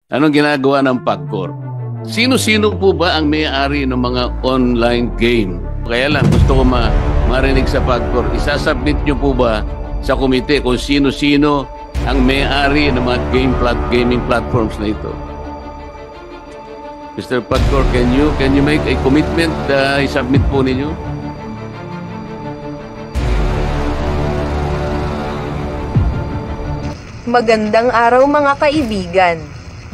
Anong ginagawa ng PAGCOR? Sino-sino po ba ang may-ari ng mga online game? Kaya lang, gusto ko marinig sa PAGCOR. Isasubmit nyo po ba sa komite kung sino-sino ang may-ari ng mga gaming platforms na ito? Mr. PAGCOR, can you make a commitment na isubmit po ninyo? Magandang araw mga kaibigan.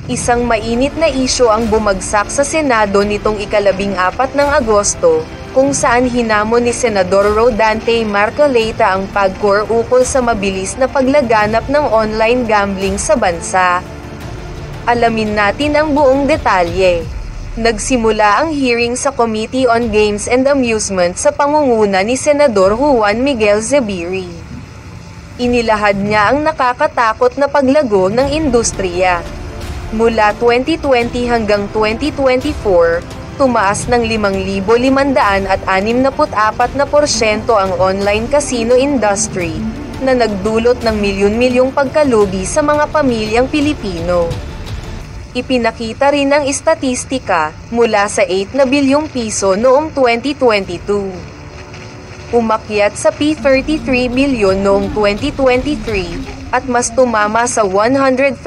Isang mainit na isyu ang bumagsak sa Senado nitong ika-14 ng Agosto, kung saan hinamon ni Senador Rodante Marcoleta ang PAGCOR ukol sa mabilis na paglaganap ng online gambling sa bansa. Alamin natin ang buong detalye. Nagsimula ang hearing sa Committee on Games and Amusement sa pangunguna ni Senador Juan Miguel Zubiri. Inilahad niya ang nakakatakot na paglago ng industriya. Mula 2020 hanggang 2024, tumaas ng 5,564% ang online casino industry, na nagdulot ng milyon-milyong pagkalugi sa mga pamilyang Pilipino. Ipinakita rin ang istatistika mula sa 8 na bilyong piso noong 2022. Umakyat sa P33 bilyon noong 2023, at mas tumama sa 135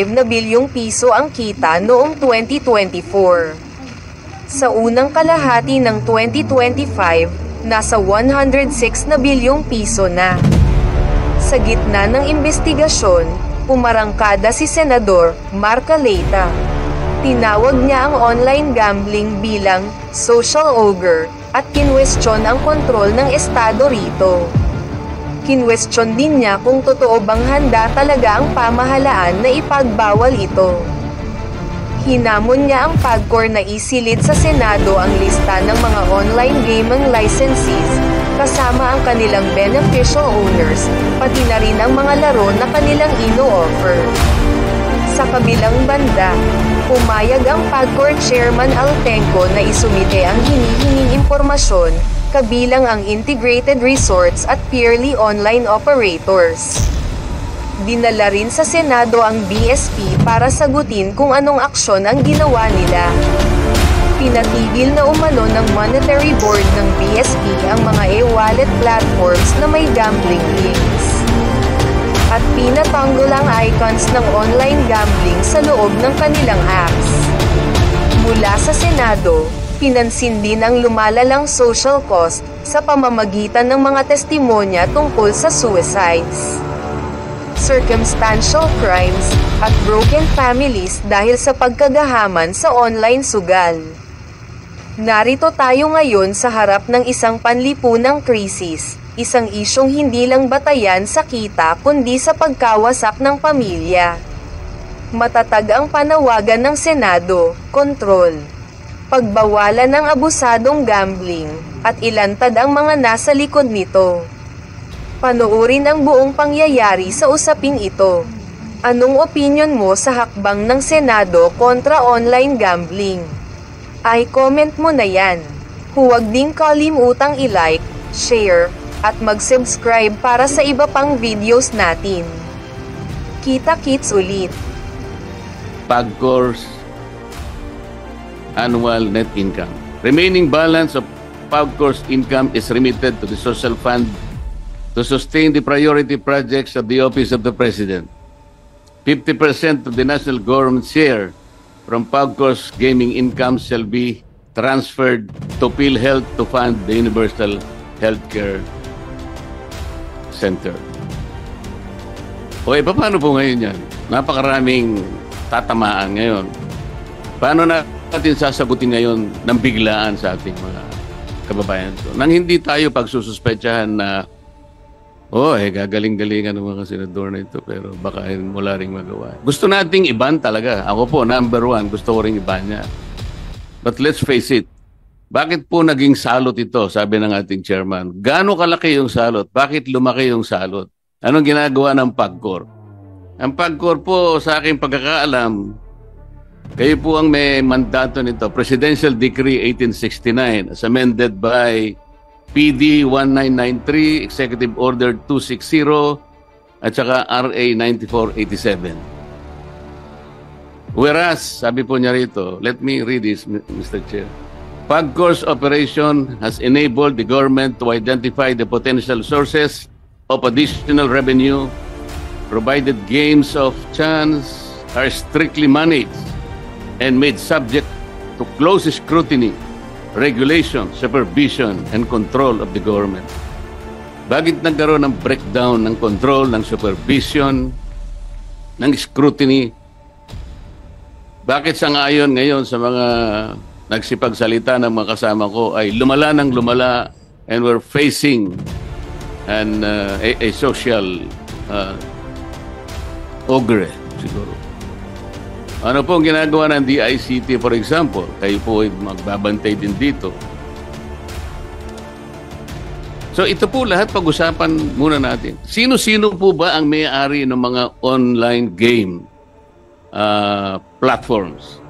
na bilyong piso ang kita noong 2024. Sa unang kalahati ng 2025, nasa 106 na bilyong piso na. Sa gitna ng investigasyon, umarangkada si Senador Marcoleta. Tinawag niya ang online gambling bilang social ogre at kinwestiyon ang kontrol ng Estado rito. Kinwestiyon din niya kung totoo bang handa talaga ang pamahalaan na ipagbawal ito. Hinamon niya ang PAGCOR na isilid sa Senado ang lista ng mga online gaming licensees, kasama ang kanilang beneficial owners, pati na rin ang mga laro na kanilang ino-offer. Sa kabilang banda, pumayag ang PAGCOR Chairman Altenco na isumite ang hinihinging impormasyon, kabilang ang integrated resorts at purely online operators. Dinala rin sa Senado ang BSP para sagutin kung anong aksyon ang ginawa nila. Pinatigil na umano ng Monetary Board ng BSP ang mga e-wallet platforms na may gambling links. At pinatanggol ang icons ng online gambling sa loob ng kanilang apps. Mula sa Senado, pinansin din ang lumalalang social cost sa pamamagitan ng mga testimonya tungkol sa suicides, circumstantial crimes, at broken families dahil sa pagkagahaman sa online sugal. Narito tayo ngayon sa harap ng isang panlipunang krisis, isang isyong hindi lang batayan sa kita kundi sa pagkawasak ng pamilya. Matatag ang panawagan ng Senado, kontrol, pagbawalan ng abusadong gambling, at ilantad ang mga nasa likod nito. Panoorin ang buong pangyayari sa usaping ito. Anong opinyon mo sa hakbang ng Senado kontra online gambling? Ay comment mo na yan. Huwag ding kalimutang i-like, share, at mag-subscribe para sa iba pang videos natin. Kita-kits ulit. PAGCOR's annual net income. Remaining balance of PAGCOR's income is remitted to the social fund to sustain the priority projects of the Office of the President. 50% of the national government share from PAGCOR's gaming income shall be transferred to PhilHealth to fund the Universal Healthcare Center. Okay, paano po ngayon yan? Napakaraming tatamaan ngayon. Paano natin sasagutin ngayon ng biglaan sa ating mga kababayan ito? Nang hindi tayo pagsususpetsahan na gagaling-galingan ng mga senador na ito pero baka wala ring magawa. Gusto nating iban talaga. Ako po, number one, gusto ko ring iban niya. But let's face it, bakit po naging salot ito, sabi ng ating chairman? Gaano kalaki yung salot? Bakit lumaki yung salot? Anong ginagawa ng PAGCOR? Ang PAGCOR po, sa aking pagkakaalam, kayo po ang may mandato nito, Presidential Decree 1869 as amended by PD 1993, Executive Order 260, at saka RA 9487. Whereas, sabi po niya rito, let me read this, Mr. Chair. PAGCOR's operation has enabled the government to identify the potential sources of additional revenue, provided games of chance are strictly managed and made subject to close scrutiny, regulation, supervision, and control of the government. Bakit nagkaroon ng breakdown ng control, ng supervision, ng scrutiny? Bakit sangayon ngayon sa mga nagsipagsalita ng mga kasama ko ay lumala ng lumala and we're facing a social ogre siguro. Ano po ang ginagawa ng DICT, for example? Kayo po ay magbabantay din dito. So ito po lahat pag-usapan muna natin. Sino-sino po ba ang may-ari ng mga online game platforms?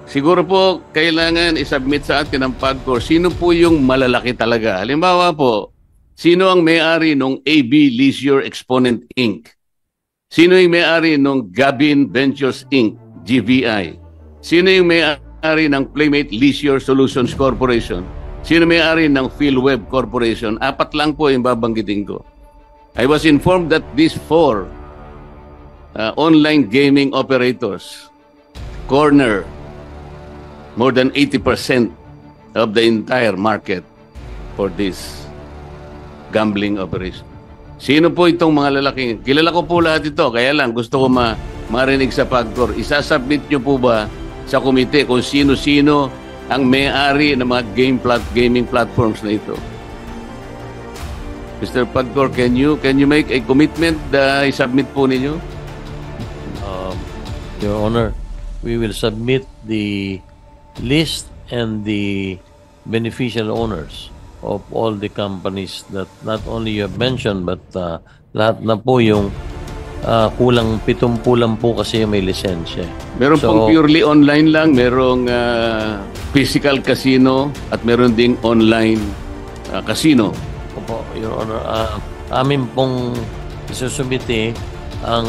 Siguro po kailangan isubmit sa atin ng PAGCOR sino po yung malalaki talaga. Halimbawa po, sino ang may-ari ng AB Leisure Exponent Inc.? Sino yung may-ari ng Gabin Ventures Inc., GVI? Sino yung may-ari ng Playmate Leisure Solutions Corporation? Sino may-ari ng PhilWeb Corporation? 4 lang po yung babanggitin ko. I was informed that these 4 online gaming operators corner more than 80% of the entire market for this gambling operation. Sino po itong mga lalaki? Kilala ko po lahat ito, kaya lang gusto ko marinig sa PAGCOR. Isasubmit nyo po ba sa komite kung sino-sino ang may-ari ng mga gaming platforms na ito? Mr. PAGCOR, can you make a commitment na isubmit po ninyo? Your Honor, we will submit the list and the beneficial owners of all the companies that not only you have mentioned but lahat na po yung kulang 70 lang po kasi may lisensya. Meron pong purely online lang, merong physical casino at meron ding online casino. Opo, Your Honor, amin pong isusubite ang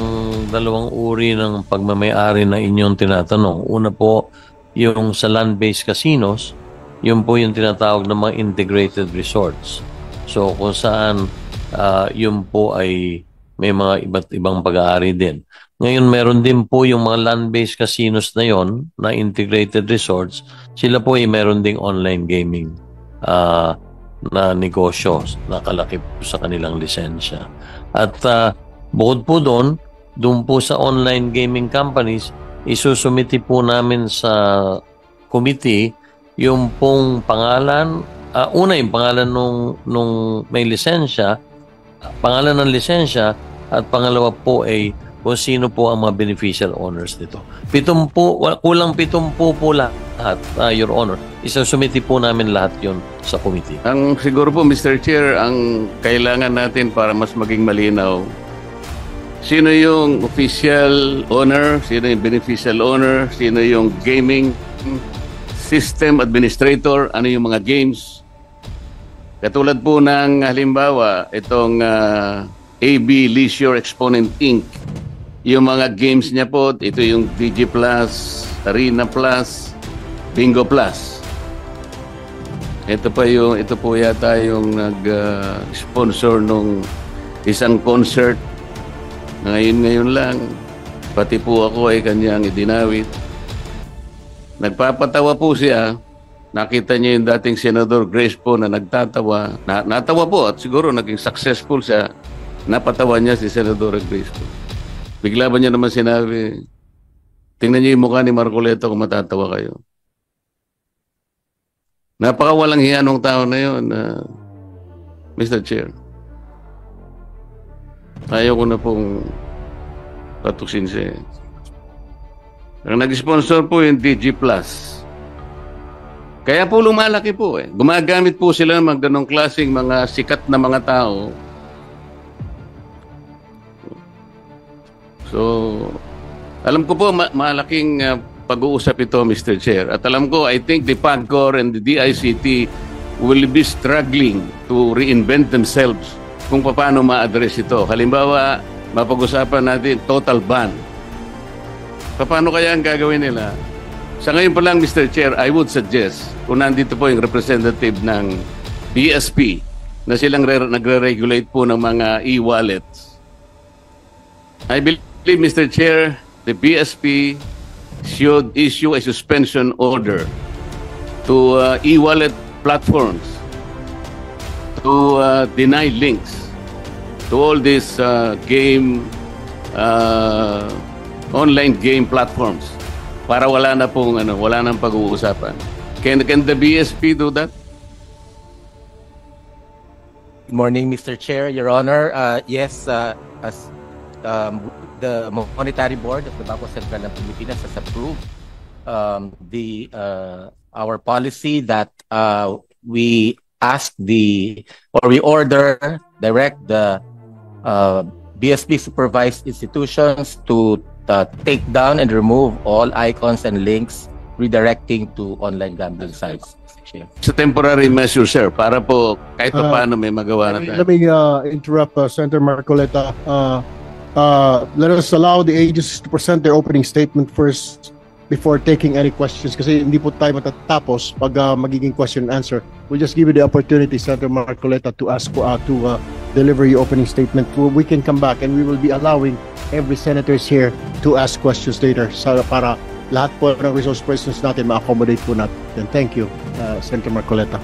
2 uri ng pagmamay-ari na inyong tinatanong. Una po, yung sa land-based casinos, yun po yung tinatawag ng mga integrated resorts. So kung saan yun po ay may mga iba't ibang pag-aari din. Ngayon meron din po yung mga land-based casinos na yon na integrated resorts. Sila po ay meron ding online gaming na negosyo na kalaki po sa kanilang lisensya. At bukod po doon po sa online gaming companies, isusumiti po namin sa committee yung pong pangalan, una yung pangalan nung may lisensya, pangalan ng lisensya, at pangalawa po ay kung sino po ang mga beneficial owners nito. Kulang 70 po lahat, Your Honor. Isusumiti po namin lahat yon sa committee. Ang siguro po, Mr. Chair, ang kailangan natin para mas maging malinaw, sino yung official owner, sino yung beneficial owner, sino yung gaming system administrator, ano yung mga games. Katulad po ng halimbawa, itong AB Leisure Exponent Inc. Yung mga games niya po, ito yung DG Plus, Arena Plus, Bingo Plus. Ito po yata yung nag-sponsor nung isang concert. Ngayon lang, pati po ako ay kanyang idinawit. Nagpapatawa po siya. Nakita niya yung dating Senador Grace po na nagtatawa. Natawa po at siguro naging successful siya. Napatawa niya si Senador Grace po. Bigla ba niya naman sinabi, tingnan niyo yung mukha ni Marcoleta kung matatawa kayo. Napakawalang hiya nung tao na yun, Mr. Chair. Ayaw ko na pong patuksin siya. Ang nag-sponsor po yung DG Plus. Kaya po lumalaki po eh. Gumagamit po sila ng mga ganong klaseng mga sikat na mga tao. So, alam ko po malaking pag-uusap ito, Mr. Chair. At alam ko, I think the PAGCOR and the DICT will be struggling to reinvent themselves kung paano ma-address ito. Halimbawa, mapag-usapan natin total ban Paano kaya ang gagawin nila? Sa ngayon pa lang, Mr. Chair, I would suggest, kung nandito po yung representative ng BSP, na silang nagre-regulate po ng mga e-wallets. I believe, Mr. Chair, the BSP should issue a suspension order to e-wallet platforms to deny links to all these online game platforms para wala na pag-uusapan. Can the BSP do that? Good morning, Mr. Chair, Your Honor. Yes, as the Monetary Board of the Bangko Sentral ng Pilipinas has approved our policy that we direct the BSP supervised institutions to take down and remove all icons and links redirecting to online gambling sites. It's a temporary measure, sir, para po kahit pa paano may magawa na tayo. Let me interrupt Senator Marcoleta. Let us allow the agencies to present their opening statement first before taking any questions kasi hindi po tayo matatapos pag magiging question and answer. We'll just give you the opportunity, Senator Marcoleta, to ask to deliver your opening statement. We can come back and we will be allowing every senators here to ask questions later para lahat po ng resource persons natin ma-accommodate po natin. Thank you, Senator Marcoleta.